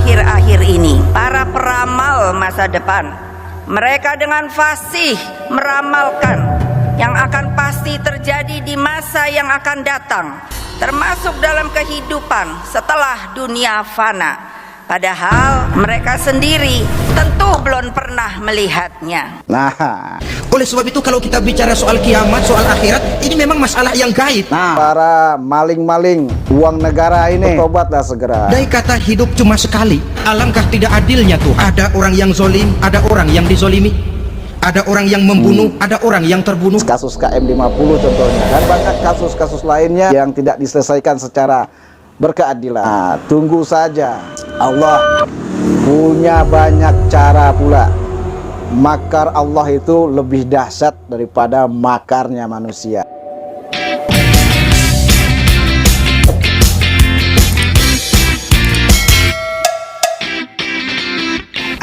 akhir-akhir ini. Para peramal masa depan, mereka dengan fasih meramalkan yang akan pasti terjadi di masa yang akan datang, termasuk dalam kehidupan setelah dunia fana. Padahal mereka sendiri tentu belum pernah melihatnya. Nah, oleh sebab itu kalau kita bicara soal kiamat, soal akhirat, ini memang masalah yang gaib. para maling-maling uang negara ini, tobatlah segera. Dari kata hidup cuma sekali, alangkah tidak adilnya tuh. Ada orang yang zolim, ada orang yang dizolimi, ada orang yang membunuh, ada orang yang terbunuh. Kasus KM50 contohnya, dan banyak kasus-kasus lainnya yang tidak diselesaikan secara berkeadilan. Nah, tunggu saja, Allah punya banyak cara pula. Makar Allah itu lebih dahsyat daripada makarnya manusia.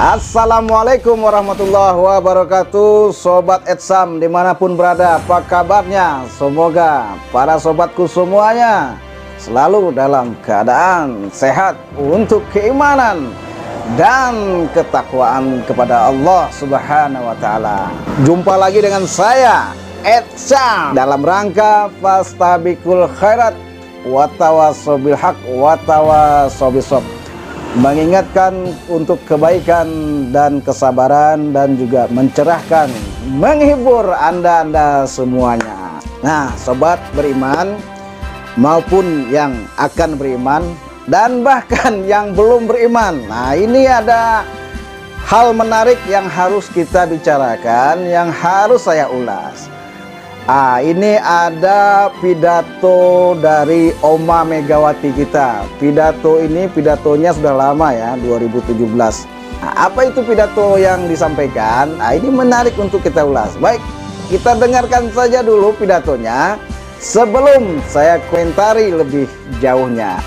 Assalamualaikum warahmatullahi wabarakatuh, Sobat Etsam dimanapun berada, apa kabarnya? Semoga para sobatku semuanya selalu dalam keadaan sehat untuk keimanan dan ketakwaan kepada Allah Subhanahu wa Ta'ala. Jumpa lagi dengan saya, Etsam, dalam rangka Fastabiqul Khairat wa tawassaw bil haq wa tawassaw bis sabr, mengingatkan untuk kebaikan dan kesabaran, dan juga mencerahkan, menghibur anda semuanya. Nah, sobat beriman maupun yang akan beriman dan bahkan yang belum beriman, nah ini ada hal menarik yang harus kita bicarakan, yang harus saya ulas. Ini ada pidato dari Oma Megawati kita. Pidato ini, pidatonya sudah lama ya, 2017. Apa itu pidato yang disampaikan? Ini menarik untuk kita ulas. Baik, kita dengarkan saja dulu pidatonya sebelum saya komentari lebih jauhnya.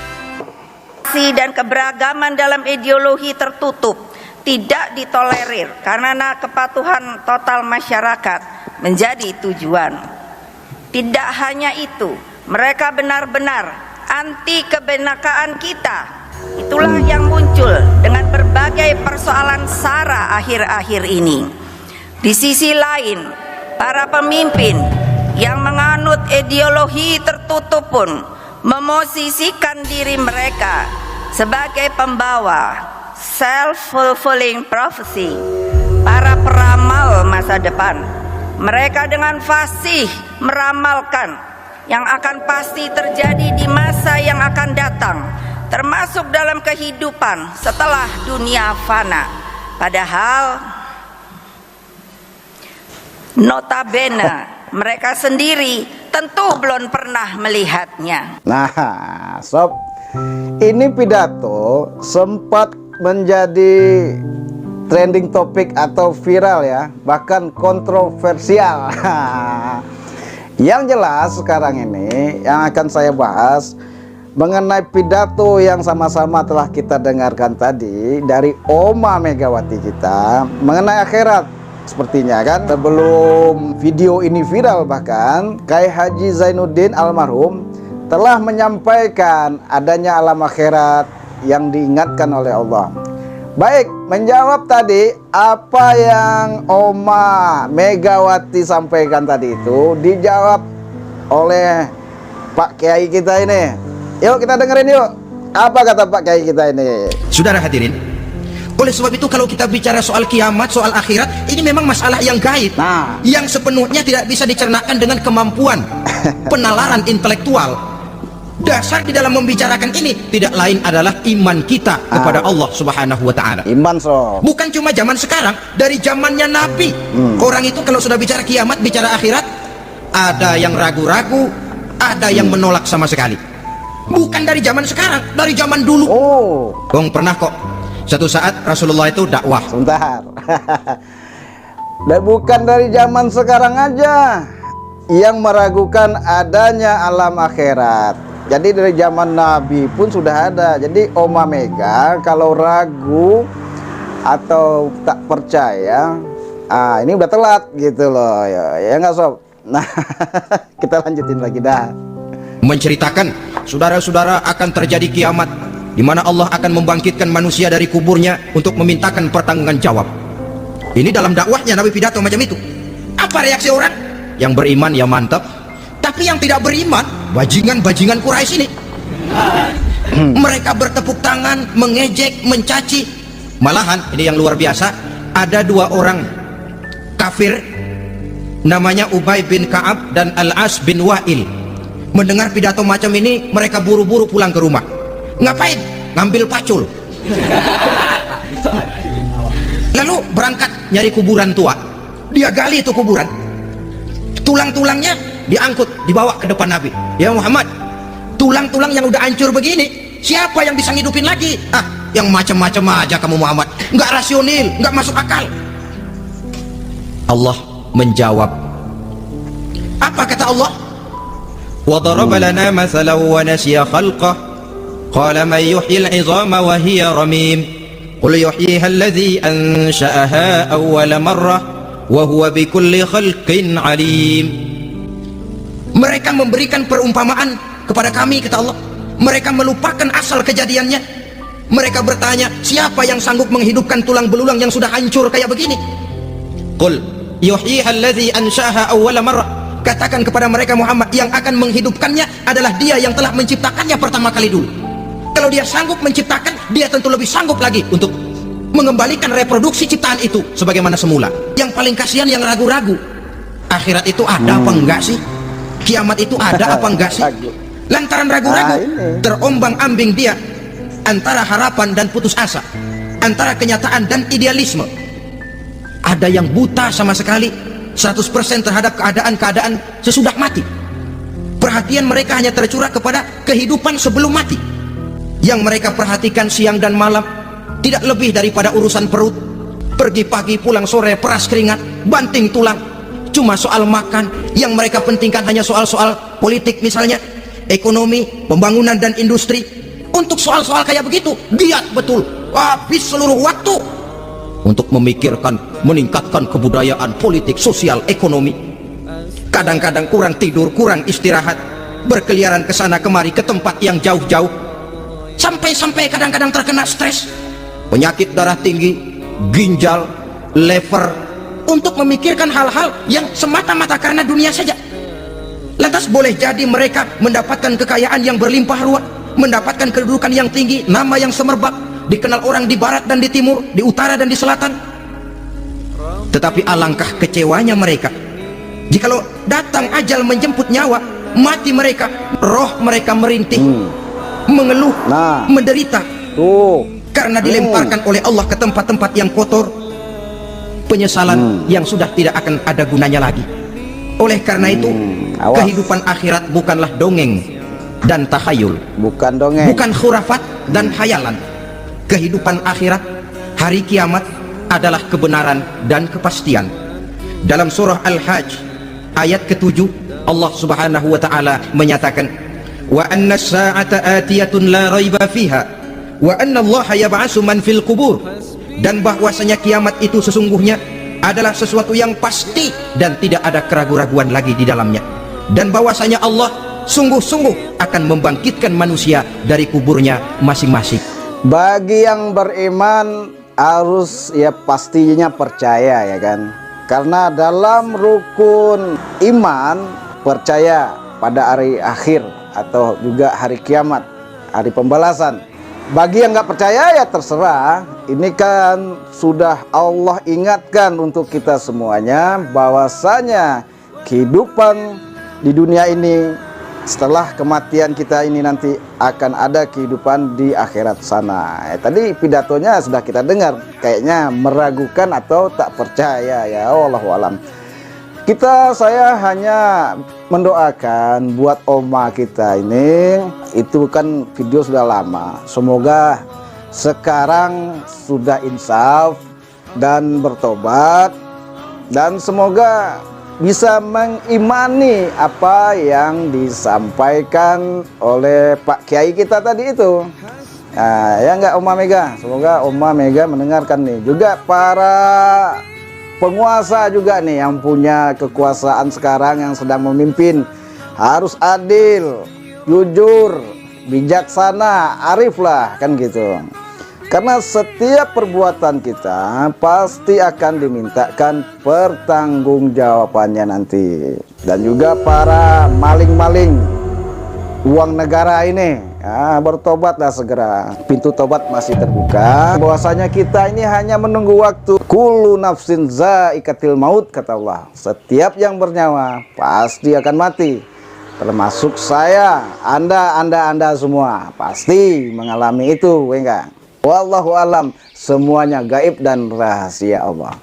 Dan keberagaman dalam ideologi tertutup tidak ditolerir karena kepatuhan total masyarakat menjadi tujuan. Tidak hanya itu, mereka benar-benar anti kebenekaan kita. Itulah yang muncul dengan berbagai persoalan SARA akhir-akhir ini. Di sisi lain, para pemimpin yang menganut ideologi tertutup pun memosisikan diri mereka sebagai pembawa self-fulfilling prophecy, para peramal masa depan. Mereka dengan fasih meramalkan yang akan pasti terjadi di masa yang akan datang, termasuk dalam kehidupan setelah dunia fana. Padahal notabene mereka sendiri tentu belum pernah melihatnya. Nah, sob, ini pidato sempat menjadi trending topik atau viral ya, bahkan kontroversial. Yang jelas sekarang ini yang akan saya bahas mengenai pidato yang sama-sama telah kita dengarkan tadi dari Oma Megawati kita mengenai akhirat. Sepertinya kan sebelum video ini viral, bahkan Kiai Haji Zainuddin almarhum telah menyampaikan adanya alam akhirat yang diingatkan oleh Allah. Baik, menjawab tadi apa yang Oma Megawati sampaikan tadi itu dijawab oleh Pak Kiai kita ini. Yuk kita dengerin yuk, apa kata Pak Kiai kita ini. Saudara hadirin, oleh sebab itu kalau kita bicara soal kiamat, soal akhirat, ini memang masalah yang gaib, yang sepenuhnya tidak bisa dicernakan dengan kemampuan penalaran intelektual. Dasar di dalam membicarakan ini tidak lain adalah iman kita kepada Allah Subhanahu wa Ta'ala. Iman, so. Bukan cuma zaman sekarang, dari zamannya Nabi. Orang itu kalau sudah bicara kiamat, bicara akhirat, ada yang ragu-ragu, ada yang menolak sama sekali. Bukan dari zaman sekarang, dari zaman dulu. Bang pernah kok satu saat Rasulullah itu dakwah. Sebentar. Dan bukan dari zaman sekarang aja yang meragukan adanya alam akhirat. Jadi dari zaman Nabi pun sudah ada. Jadi Oma Mega kalau ragu atau tak percaya, ini udah telat gitu loh ya nggak sob. Nah, kita lanjutin lagi dah. Menceritakan saudara-saudara akan terjadi kiamat. di mana Allah akan membangkitkan manusia dari kuburnya untuk memintakan pertanggungan jawab. Ini dalam dakwahnya Nabi pidato macam itu. Apa reaksi orang? Yang beriman ya mantap, tapi yang tidak beriman, bajingan-bajingan Quraisy ini. Mereka bertepuk tangan, mengejek, mencaci. Malahan ini yang luar biasa, ada dua orang kafir namanya Ubay bin Ka'ab dan Al-As bin Wa'il. Mendengar pidato macam ini, mereka buru-buru pulang ke rumah. Ngapain? Ngambil pacul. Lalu berangkat nyari kuburan tua. Dia gali itu kuburan, tulang-tulangnya diangkut, dibawa ke depan Nabi. Ya Muhammad, tulang-tulang yang udah hancur begini, siapa yang bisa ngidupin lagi? Yang macam-macam aja kamu Muhammad, nggak rasional, nggak masuk akal. Allah menjawab, apa kata Allah? وَضَرَبَ لَنَا مَثَلًا وَنَسِيَ خَلْقَهُ قَالَ مَنْ يُحْيِي الْعِظَامَ وَهِيَ رَمِيمٌ قُلْ يُحْيِيهَا الَّذِي أَنْشَأَهَا أَوَّلَ مَرَّةٍ وَهُوَ بِكُلِّ خَلْقٍ عَلِيمٌ. Mereka memberikan perumpamaan kepada kami, kata Allah. Mereka melupakan asal kejadiannya. Mereka bertanya, siapa yang sanggup menghidupkan tulang belulang yang sudah hancur kayak begini? Qul yuhyiha alladhi ansha'aha awwala marrah. Katakan kepada mereka Muhammad, yang akan menghidupkannya adalah Dia yang telah menciptakannya pertama kali dulu. Kalau Dia sanggup menciptakan, Dia tentu lebih sanggup lagi untuk mengembalikan reproduksi ciptaan itu sebagaimana semula. Yang paling kasihan yang ragu-ragu, akhirat itu ada apa enggak sih? Kiamat itu ada apa enggak sih? Lantaran ragu-ragu, terombang-ambing dia antara harapan dan putus asa, antara kenyataan dan idealisme. Ada yang buta sama sekali, 100% terhadap keadaan-keadaan sesudah mati. Perhatian mereka hanya tercurah kepada kehidupan sebelum mati. Yang mereka perhatikan siang dan malam tidak lebih daripada urusan perut. Pergi pagi pulang sore, peras keringat, banting tulang. Cuma soal makan. Yang mereka pentingkan hanya soal-soal politik misalnya, ekonomi, pembangunan dan industri. Untuk soal-soal kayak begitu giat betul, habis seluruh waktu untuk memikirkan meningkatkan kebudayaan, politik, sosial, ekonomi. Kadang-kadang kurang tidur, kurang istirahat, berkeliaran ke sana kemari ke tempat yang jauh-jauh, sampai-sampai kadang-kadang terkena stres, penyakit darah tinggi, ginjal, lever, untuk memikirkan hal-hal yang semata-mata karena dunia saja. Lantas boleh jadi mereka mendapatkan kekayaan yang berlimpah ruah, mendapatkan kedudukan yang tinggi, nama yang semerbak, dikenal orang di barat dan di timur, di utara dan di selatan. Tetapi alangkah kecewanya mereka jikalau datang ajal menjemput nyawa, mati mereka, roh mereka merintih, mengeluh, menderita, karena dilemparkan oleh Allah ke tempat-tempat yang kotor, penyesalan yang sudah tidak akan ada gunanya lagi. Oleh karena itu, kehidupan akhirat bukanlah dongeng dan takhayul, bukan khurafat dan khayalan. Kehidupan akhirat, hari kiamat adalah kebenaran dan kepastian. Dalam surah Al-Hajj ayat ke-7, Allah Subhanahu wa taala menyatakan, wa anna as-sa'ata atiyatun la raiba fiha wa anna Allah yab'atsu man fil qubur. Dan bahwasanya kiamat itu sesungguhnya adalah sesuatu yang pasti dan tidak ada keraguan-raguan lagi di dalamnya. Dan bahwasanya Allah sungguh-sungguh akan membangkitkan manusia dari kuburnya masing-masing. Bagi yang beriman harus ya pastinya percaya, ya kan? Karena dalam rukun iman percaya pada hari akhir atau juga hari kiamat, hari pembalasan. Bagi yang nggak percaya ya terserah. Ini kan sudah Allah ingatkan untuk kita semuanya bahwasanya kehidupan di dunia ini setelah kematian kita ini nanti akan ada kehidupan di akhirat sana. Tadi pidatonya sudah kita dengar, kayaknya meragukan atau tak percaya ya, wallahu alam. Saya hanya mendoakan buat oma kita ini, itu kan video sudah lama. Semoga sekarang sudah insaf dan bertobat, dan semoga bisa mengimani apa yang disampaikan oleh Pak Kiai kita tadi itu. Nah, ya enggak Oma Mega? Semoga Oma Mega mendengarkan nih. Juga para penguasa juga nih yang punya kekuasaan sekarang yang sedang memimpin harus adil, jujur, bijaksana, arif lah, kan gitu. Karena setiap perbuatan kita pasti akan dimintakan pertanggungjawabannya nanti. Dan juga para maling-maling uang negara ini, bertobatlah segera. Pintu tobat masih terbuka. Bahwasanya kita ini hanya menunggu waktu. Kullu nafsin za'iqatil maut, kata Allah. Setiap yang bernyawa pasti akan mati. Termasuk saya, Anda semua pasti mengalami itu, enggak? Wallahu alam, semuanya gaib dan rahasia Allah.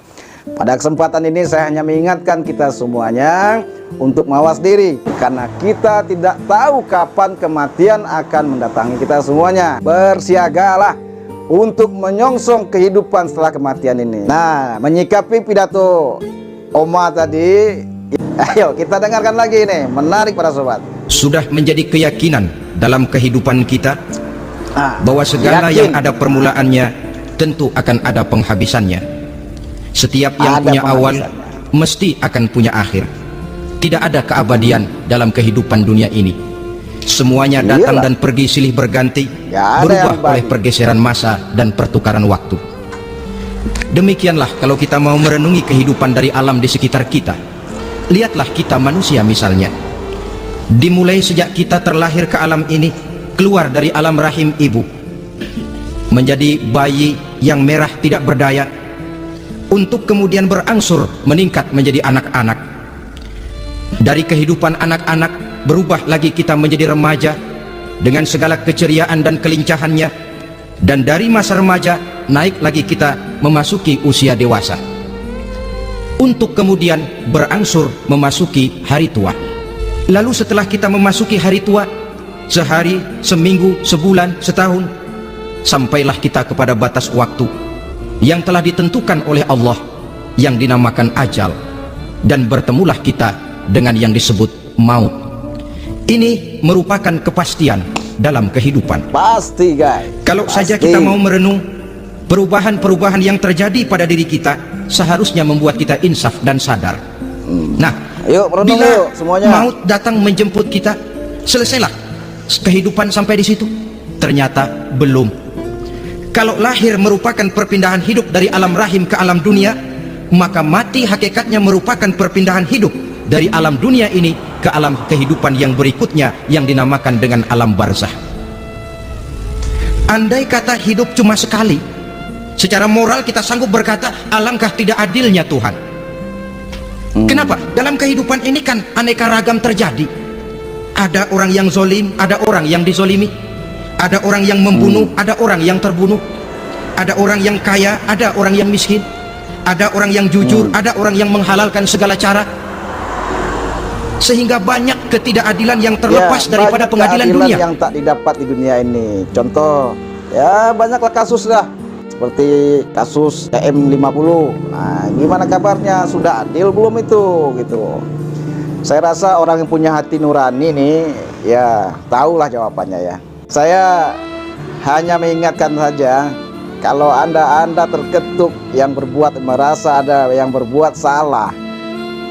Pada kesempatan ini saya hanya mengingatkan kita semuanya untuk mawas diri, karena kita tidak tahu kapan kematian akan mendatangi kita semuanya. Bersiagalah untuk menyongsong kehidupan setelah kematian ini. Nah, menyikapi pidato Oma tadi, ayo kita dengarkan lagi ini, menarik para sobat. Sudah menjadi keyakinan dalam kehidupan kita bahwa segala yang ada permulaannya tentu akan ada penghabisannya. Setiap yang punya awal mesti akan punya akhir. Tidak ada keabadian dalam kehidupan dunia ini. Semuanya datang dan pergi silih berganti, berubah oleh pergeseran masa dan pertukaran waktu. Demikianlah kalau kita mau merenungi kehidupan dari alam di sekitar kita. Lihatlah kita manusia misalnya. Dimulai sejak kita terlahir ke alam ini, keluar dari alam rahim ibu, menjadi bayi yang merah tidak berdaya, untuk kemudian berangsur meningkat menjadi anak-anak. Dari kehidupan anak-anak berubah lagi kita menjadi remaja dengan segala keceriaan dan kelincahannya, dan dari masa remaja naik lagi kita memasuki usia dewasa, untuk kemudian berangsur memasuki hari tua. Lalu setelah kita memasuki hari tua, sehari, seminggu, sebulan, setahun, sampailah kita kepada batas waktu yang telah ditentukan oleh Allah, yang dinamakan ajal, dan bertemulah kita dengan yang disebut maut. Ini merupakan kepastian dalam kehidupan. Pasti, guys. Kalau saja kita mau merenung, perubahan-perubahan yang terjadi pada diri kita seharusnya membuat kita insaf dan sadar. Nah, yuk merenung, bila yuk semuanya. maut datang menjemput kita, selesailah kehidupan sampai di situ? Ternyata belum. Kalau lahir merupakan perpindahan hidup dari alam rahim ke alam dunia, maka mati hakikatnya merupakan perpindahan hidup dari alam dunia ini ke alam kehidupan yang berikutnya, yang dinamakan dengan alam barzah. Andai kata hidup cuma sekali, secara moral kita sanggup berkata, alangkah tidak adilnya Tuhan. Kenapa? Dalam kehidupan ini kan aneka ragam terjadi. Ada orang yang zolim, ada orang yang dizolimi. Ada orang yang membunuh, ada orang yang terbunuh. Ada orang yang kaya, ada orang yang miskin. Ada orang yang jujur, ada orang yang menghalalkan segala cara. Sehingga banyak ketidakadilan yang terlepas daripada pengadilan dunia yang tak didapat di dunia ini. Contoh, ya banyaklah kasus lah, seperti kasus KM50. Nah, gimana kabarnya? Sudah adil belum itu? Gitu. Saya rasa orang yang punya hati nurani nih, ya tahulah jawabannya ya. Saya hanya mengingatkan saja, kalau anda terketuk yang berbuat, merasa ada yang berbuat salah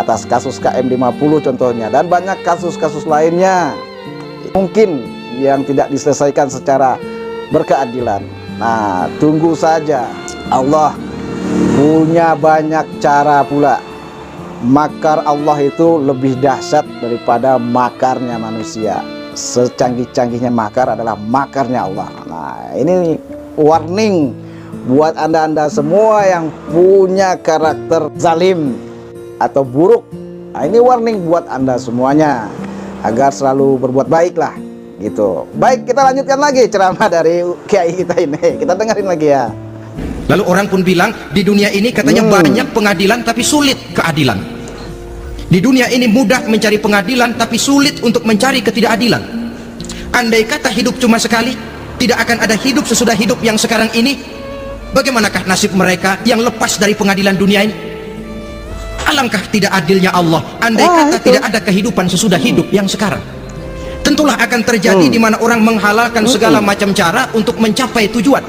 atas kasus KM50 contohnya, dan banyak kasus-kasus lainnya mungkin yang tidak diselesaikan secara berkeadilan. Nah, tunggu saja, Allah punya banyak cara pula. Makar Allah itu lebih dahsyat daripada makarnya manusia. Secanggih-canggihnya makar adalah makarnya Allah. Nah, ini warning buat anda semua yang punya karakter zalim atau buruk. Nah, ini warning buat anda semuanya agar selalu berbuat baik lah, gitu. Baik, kita lanjutkan lagi ceramah dari kiai kita ini. Kita dengerin lagi ya. Lalu orang pun bilang, di dunia ini katanya banyak pengadilan tapi sulit keadilan. Di dunia ini mudah mencari pengadilan tapi sulit untuk mencari ketidakadilan. Andai kata hidup cuma sekali, tidak akan ada hidup sesudah hidup yang sekarang ini. Bagaimanakah nasib mereka yang lepas dari pengadilan dunia ini? Alangkah tidak adilnya Allah andai kata tidak ada kehidupan sesudah hidup yang sekarang. Tentulah akan terjadi di mana orang menghalalkan segala macam cara untuk mencapai tujuan.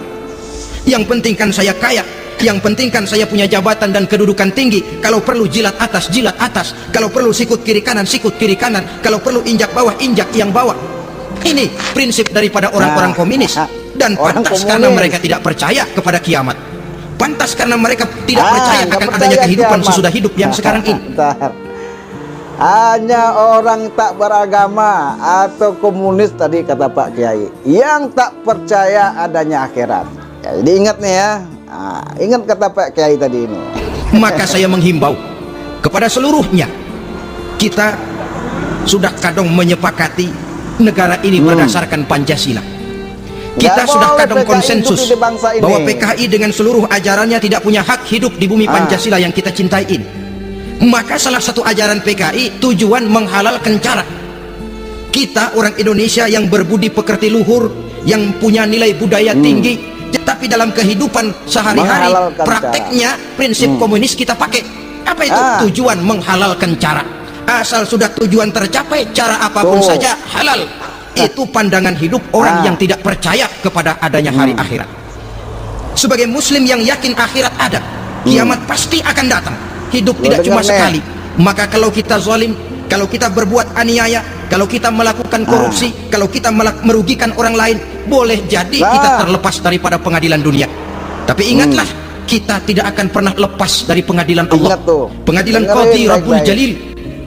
Yang penting kan saya kaya, yang penting kan saya punya jabatan dan kedudukan tinggi. Kalau perlu jilat atas, jilat atas. Kalau perlu sikut kiri kanan, sikut kiri kanan. Kalau perlu injak bawah, injak yang bawah. Ini prinsip daripada orang-orang komunis. Dan pantas karena mereka tidak percaya kepada kiamat. Pantas karena mereka tidak percaya akan adanya kehidupan sesudah hidup yang sekarang ini. Hanya orang tak beragama atau komunis tadi kata Pak Kiai yang tak percaya adanya akhirat. Ya, jadi ingat nih ya, ingat kata Pak Kiai tadi ini. Maka saya menghimbau kepada seluruhnya, kita sudah kadang menyepakati negara ini berdasarkan Pancasila. Kita sudah kadang konsensus bahwa PKI dengan seluruh ajarannya tidak punya hak hidup di bumi Pancasila yang kita cintai ini. Maka salah satu ajaran PKI tujuan menghalalkan cara. Kita orang Indonesia yang berbudi pekerti luhur, yang punya nilai budaya tinggi, tetapi dalam kehidupan sehari-hari prakteknya prinsip komunis kita pakai. Apa itu? Tujuan menghalalkan cara. Asal sudah tujuan tercapai, cara apapun saja halal. Itu pandangan hidup orang yang tidak percaya kepada adanya hari akhirat. Sebagai muslim yang yakin akhirat ada, kiamat pasti akan datang. Hidup tidak cuma sekali. Maka kalau kita zalim, kalau kita berbuat aniaya, kalau kita melakukan korupsi, kalau kita merugikan orang lain, boleh jadi kita terlepas daripada pengadilan dunia. Tapi ingatlah, kita tidak akan pernah lepas dari pengadilan Allah. Pengadilan Qadhi Rabbul Jalil,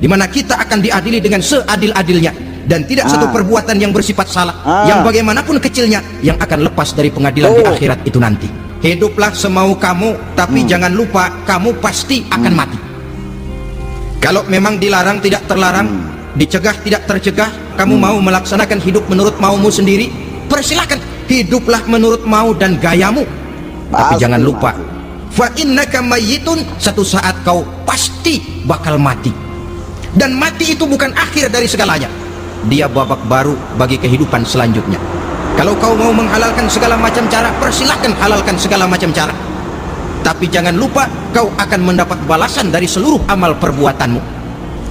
di mana kita akan diadili dengan seadil-adilnya, dan tidak satu perbuatan yang bersifat salah, yang bagaimanapun kecilnya, yang akan lepas dari pengadilan di akhirat itu nanti. Hiduplah semau kamu, tapi jangan lupa kamu pasti akan mati. Kalau memang dilarang tidak terlarang, dicegah tidak tercegah, kamu mau melaksanakan hidup menurut maumu sendiri, persilahkan. Hiduplah menurut mau dan gayamu, tapi jangan lupa, fa innaka mayyitun, satu saat kau pasti bakal mati. Dan mati itu bukan akhir dari segalanya, dia babak baru bagi kehidupan selanjutnya. Kalau kau mau menghalalkan segala macam cara, persilahkan halalkan segala macam cara. Tapi jangan lupa, kau akan mendapat balasan dari seluruh amal perbuatanmu.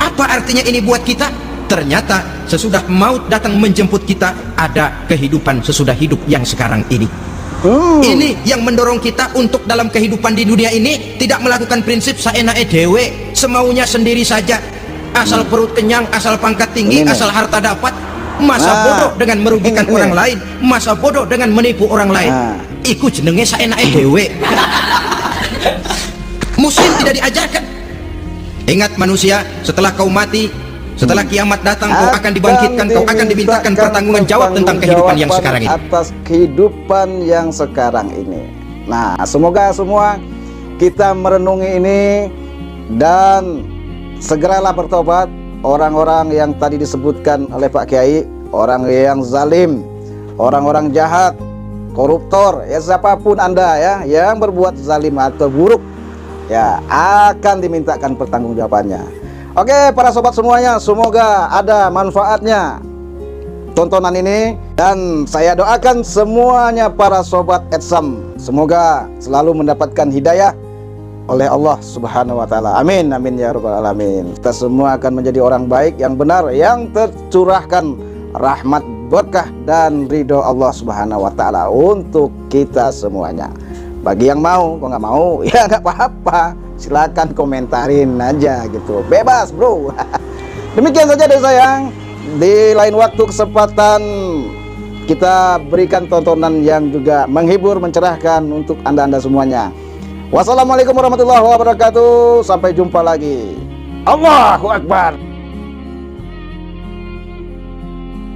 Apa artinya ini buat kita? Ternyata sesudah maut datang menjemput kita, ada kehidupan sesudah hidup yang sekarang ini. Ini yang mendorong kita untuk dalam kehidupan di dunia ini tidak melakukan prinsip saenake dewe, semaunya sendiri saja. Asal perut kenyang, asal pangkat tinggi, asal harta dapat. Masa bodoh dengan merugikan orang lain, masa bodoh dengan menipu orang lain. Iku jenenge saenake dhewe. Muslim tidak diajarkan. Ingat manusia, setelah kau mati, setelah kiamat datang, kau akan dibangkitkan, kau akan dimintakan pertanggungan jawab tentang kehidupan yang sekarang ini. Atas kehidupan yang sekarang ini. Nah, semoga semua kita merenungi ini dan segeralah bertobat. Orang-orang yang tadi disebutkan oleh Pak Kiai, orang yang zalim, orang-orang jahat, koruptor, ya siapapun Anda ya yang berbuat zalim atau buruk, ya akan dimintakan pertanggungjawabannya. Oke, para sobat semuanya, semoga ada manfaatnya tontonan ini, dan saya doakan semuanya para sobat Etsam semoga selalu mendapatkan hidayah oleh Allah Subhanahu wa taala. Amin amin ya rabbal alamin. Kita semua akan menjadi orang baik yang benar, yang tercurahkan rahmat, berkah dan ridho Allah Subhanahu wa taala untuk kita semuanya. Bagi yang mau, kalau nggak mau ya nggak apa-apa, silakan komentarin aja gitu, bebas bro. Demikian saja dari saya. Di lain waktu kesempatan kita berikan tontonan yang juga menghibur, mencerahkan untuk anda semuanya. Wassalamualaikum warahmatullahi wabarakatuh. Sampai jumpa lagi. Allahu Akbar.